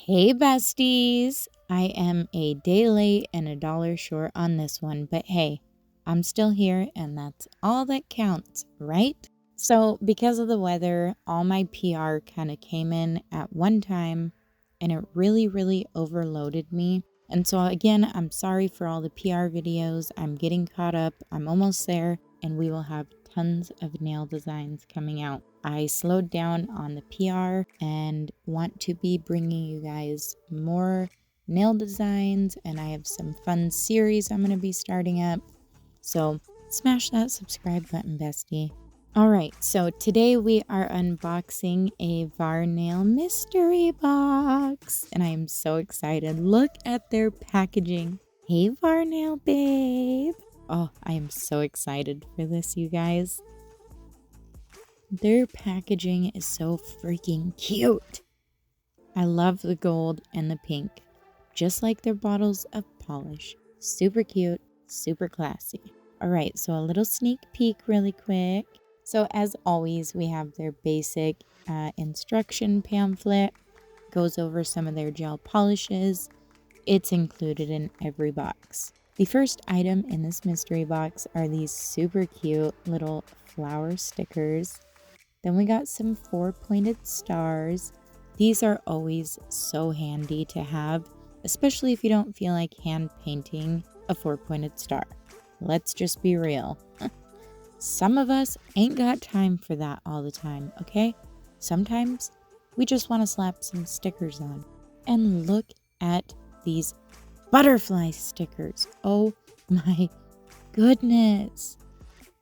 Hey besties! I am a day late and $1 short on this one, but hey, I'm still here and that's all that counts, right? So because of the weather, all my PR kind of came in at one time and it really overloaded me. And so again, I'm sorry for all the PR videos. I'm getting caught up. I'm almost there and we will have tons of nail designs coming out. I slowed down on the PR and want to be bringing you guys more nail designs, and I have some fun series I'm going to be starting up. So smash that subscribe button, bestie. Alright, so today we are unboxing a Varnail mystery box, and I am so excited. Look at their packaging. Hey Varnail babe. Oh, I am so excited for this, you guys. Their packaging is so freaking cute. I love the gold and the pink, just like their bottles of polish. Super cute, super classy. All right, so a little sneak peek really quick. So as always, we have their basic instruction pamphlet. Goes over some of their gel polishes. It's included in every box. The first item in this mystery box are these super cute little flower stickers. Then we got some 4-pointed stars. These are always so handy to have, especially if you don't feel like hand painting a 4-pointed star. Let's just be real. Some of us ain't got time for that all the time, okay? Sometimes we just want to slap some stickers on. And look at these butterfly stickers. Oh my goodness.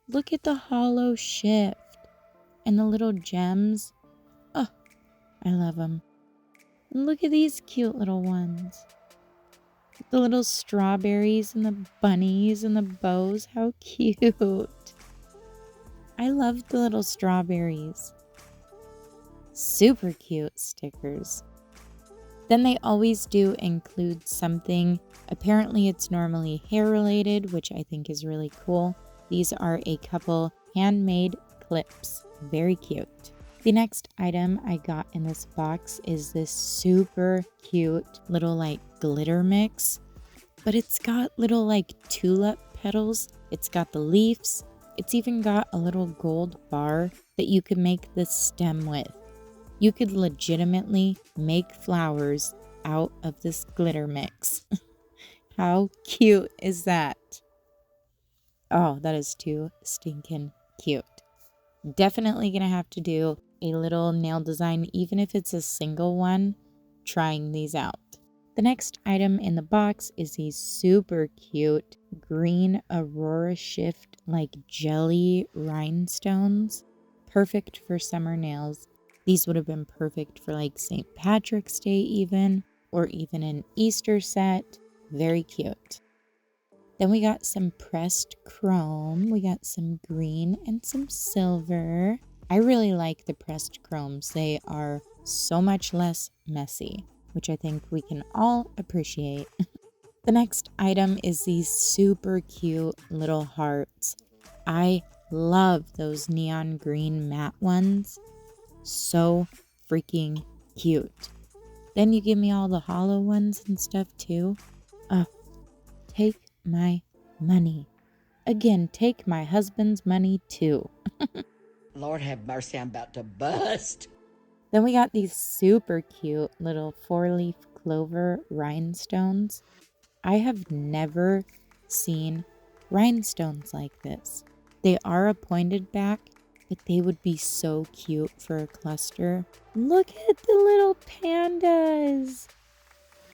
Look at the hollow shift. And the little gems. Oh, I love them. And look at these cute little ones. The little strawberries and the bunnies and the bows. How cute. I love the little strawberries. Super cute stickers. Then they always do include something. Apparently it's normally hair related, which I think is really cool. These are a couple handmade clips. Very cute. The next item I got in this box is this super cute little like glitter mix, but it's got little like tulip petals. It's got the leaves. It's even got a little gold bar that you could make the stem with. You could legitimately make flowers out of this glitter mix. How cute is that? Oh, that is too stinking cute. Definitely gonna have to do a little nail design, even if it's a single one, trying these out. The next item in the box is these super cute green Aurora Shift like jelly rhinestones. Perfect for summer nails. These would have been perfect for like St. Patrick's Day even, or even an Easter set. Very cute. Then we got some pressed chrome. We got some green and some silver. I really like the pressed chromes. They are so much less messy, which I think we can all appreciate. The next item is these super cute little hearts. I love those neon green matte ones. So freaking cute. Then you give me all the hollow ones and stuff too. Take my money. Again, take my husband's money too. Lord have mercy, I'm about to bust. Then we got these super cute little 4-leaf clover rhinestones. I have never seen rhinestones like this. They are a pointed back, but they would be so cute for a cluster. Look at the little pandas.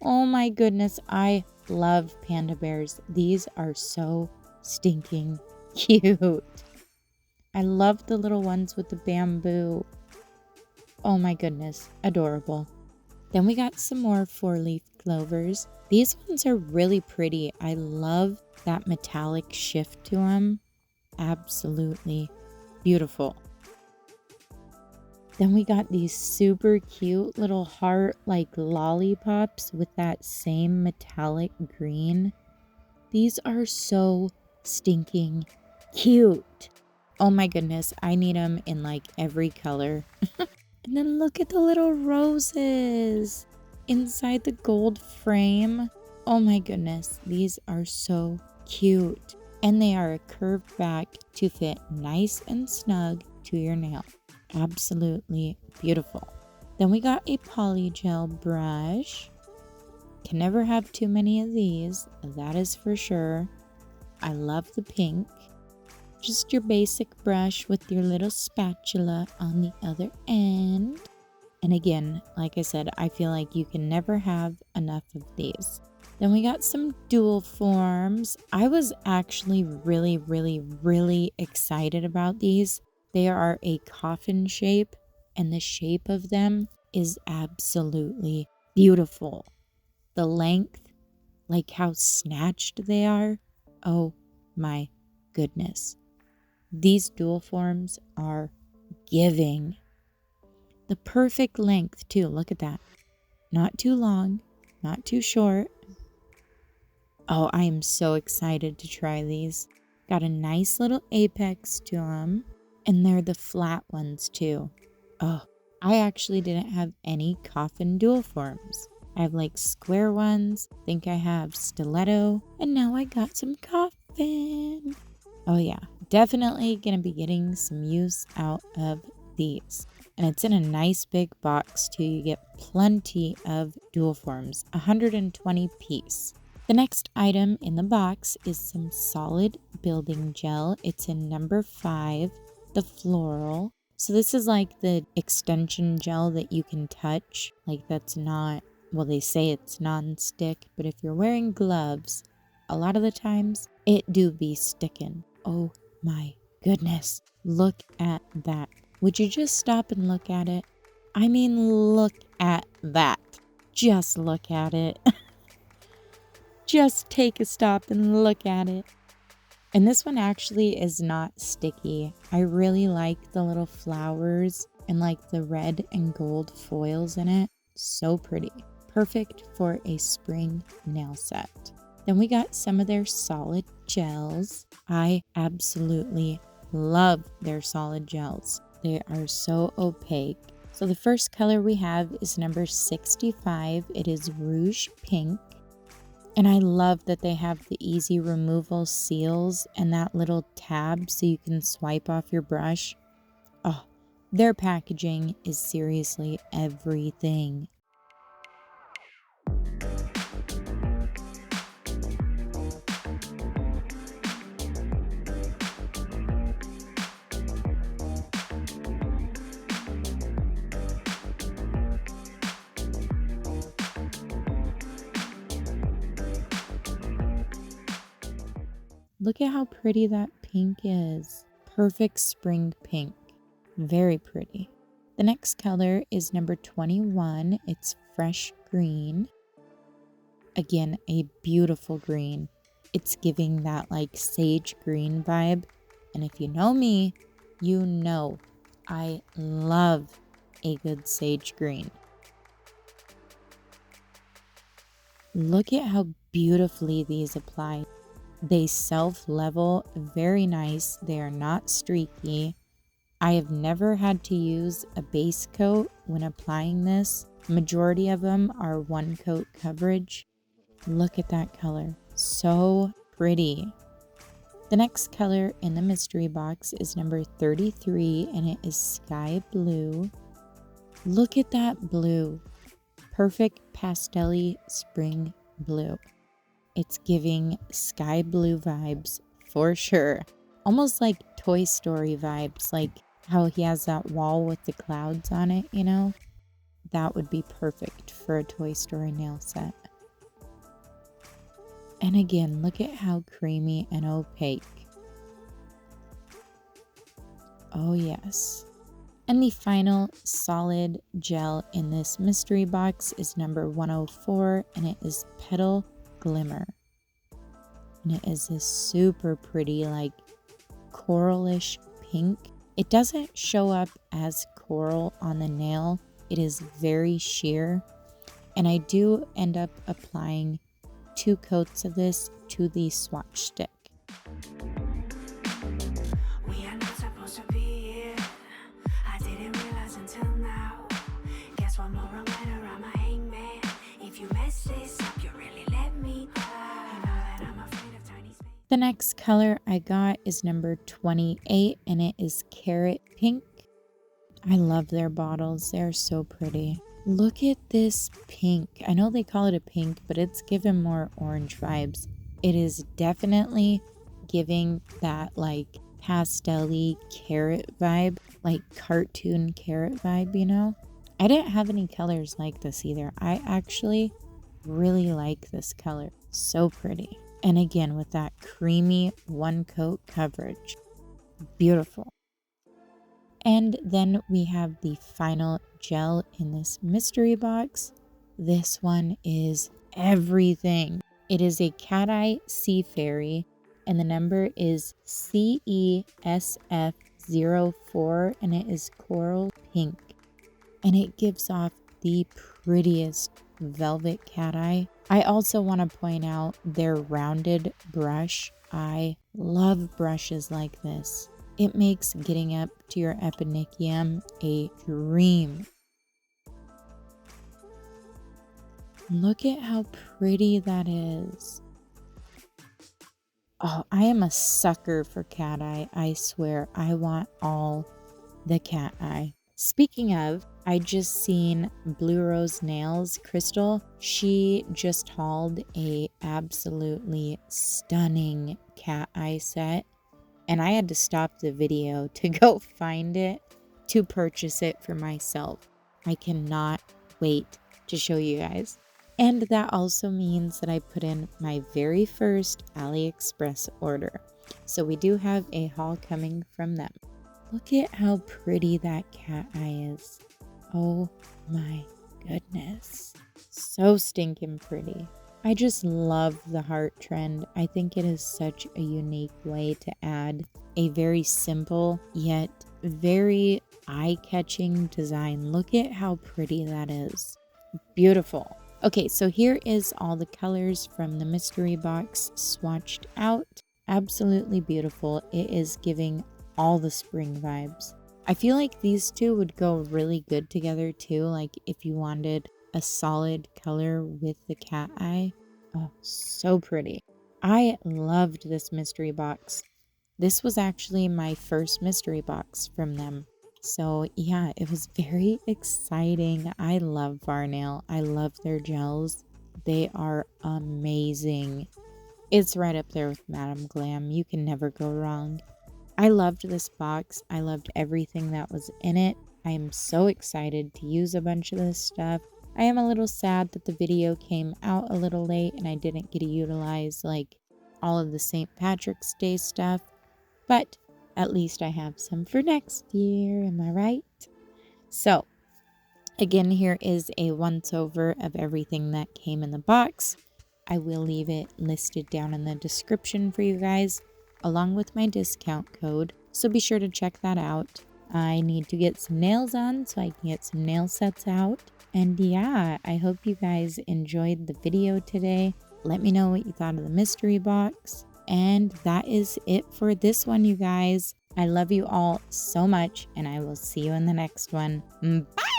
Oh my goodness, I love panda bears. These are so stinking cute. I love the little ones with the bamboo. Oh my goodness, adorable. Then we got some more 4-leaf clovers. These ones are really pretty. I love that metallic shift to them. Absolutely beautiful. Then we got these super cute little heart like lollipops with that same metallic green. These are so stinking cute. Oh my goodness, I need them in like every color. And then look at the little roses. inside the gold frame. Oh my goodness, these are so cute. And they are a curved back to fit nice and snug to your nail. Absolutely beautiful. Then we got a polygel brush. Can never have too many of these, that is for sure. I love the pink. Just your basic brush with your little spatula on the other end. And again, like I said, I feel like you can never have enough of these. Then we got some dual forms. I was actually really excited about these. They are a coffin shape, and the shape of them is absolutely beautiful. The length, like how snatched they are. Oh my goodness. These dual forms are giving. The perfect length too, look at that. Not too long, not too short. Oh, I am so excited to try these. Got a nice little apex to them. And they're the flat ones too. Oh, I actually didn't have any coffin dual forms. I have like square ones. I think I have stiletto. And now I got some coffin. Oh yeah, definitely gonna be getting some use out of these. And it's in a nice big box too. You get plenty of dual forms, 120 piece. The next item in the box is some solid building gel. It's in number 5, the floral. So this is like the extension gel that you can touch. Like that's not, well, they say it's non-stick, but if you're wearing gloves, a lot of the times it do be sticking. Oh my goodness. Look at that. Would you just stop and look at it? I mean, look at that. Just look at it. Just take a stop and look at it. And this one actually is not sticky. I really like the little flowers and like the red and gold foils in it. So pretty. Perfect for a spring nail set. Then we got some of their solid gels. I absolutely love their solid gels. They are so opaque. So the first color we have is number 65. It is Rouge Pink. And I love that they have the easy removal seals and that little tab so you can swipe off your brush. Oh, their packaging is seriously everything. Look at how pretty that pink is. Perfect spring pink. Very pretty. The next color is number 21. It's fresh green. Again, a beautiful green. It's giving that like sage green vibe. And if you know me, you know I love a good sage green. Look at how beautifully these apply. They self-level very nice. They are not streaky. I have never had to use a base coat when applying this. Majority of them are one coat coverage. Look at that color. So pretty. The next color in the mystery box is number 33 and it is sky blue. Look at that blue. Perfect pastel-y spring blue. It's giving sky blue vibes for sure. Almost like Toy Story vibes, like how he has that wall with the clouds on it, you know? That would be perfect for a Toy Story nail set. And again, look at how creamy and opaque. Oh yes. And the final solid gel in this mystery box is number 104 and it is Petal Glimmer. And it is this super pretty like coralish pink. It doesn't show up as coral on the nail. It is very sheer. And I do end up applying 2 coats of this to the swatch stick. We are not supposed to be here. I didn't realize until now. Guess one more wrong letter, I'm a hangman. The next color I got is number 28, and it is Carrot Pink. I love their bottles. They're so pretty. Look at this pink. I know they call it a pink, but it's giving more orange vibes. It is definitely giving that like pastel-y carrot vibe, like cartoon carrot vibe, you know? I didn't have any colors like this either. I actually really like this color. So pretty. And again, with that creamy one coat coverage. Beautiful. And then we have the final gel in this mystery box. This one is everything. It is a cat eye sea fairy, and the number is CESF04, and it is coral pink. And it gives off the prettiest velvet cat eye. I also want to point out their rounded brush. I love brushes like this. It makes getting up to your eponychium a dream. Look at how pretty that is. Oh, I am a sucker for cat eye. I swear, I want all the cat eye. Speaking of, I just seen Blue Rose Nails Crystal. She just hauled a absolutely stunning cat eye set. And I had to stop the video to go find it to purchase it for myself. I cannot wait to show you guys. And that also means that I put in my very first AliExpress order. So we do have a haul coming from them. Look at how pretty that cat eye is. Oh my goodness. So stinking pretty. I just love the heart trend. I think it is such a unique way to add a very simple yet very eye-catching design. Look at how pretty that is. Beautiful. Okay, so here is all the colors from the mystery box swatched out. Absolutely beautiful. It is giving all the spring vibes. I feel like these two would go really good together too, like if you wanted a solid color with the cat eye. Oh, so pretty. I loved this mystery box. This was actually my first mystery box from them. So yeah, it was very exciting. I love Varnail. I love their gels. They are amazing. It's right up there with Madame Glam. You can never go wrong. I loved this box. I loved everything that was in it. I am so excited to use a bunch of this stuff. I am a little sad that the video came out a little late and I didn't get to utilize like all of the St. Patrick's Day stuff, but at least I have some for next year, am I right? So again, here is a once over of everything that came in the box. I will leave it listed down in the description for you guys along with my discount code, so be sure to check that out. I need to get some nails on so I can get some nail sets out. And yeah, I hope you guys enjoyed the video today. Let me know what you thought of the mystery box. And that is it for this one, you guys. I love you all so much, and I will see you in the next one. Bye!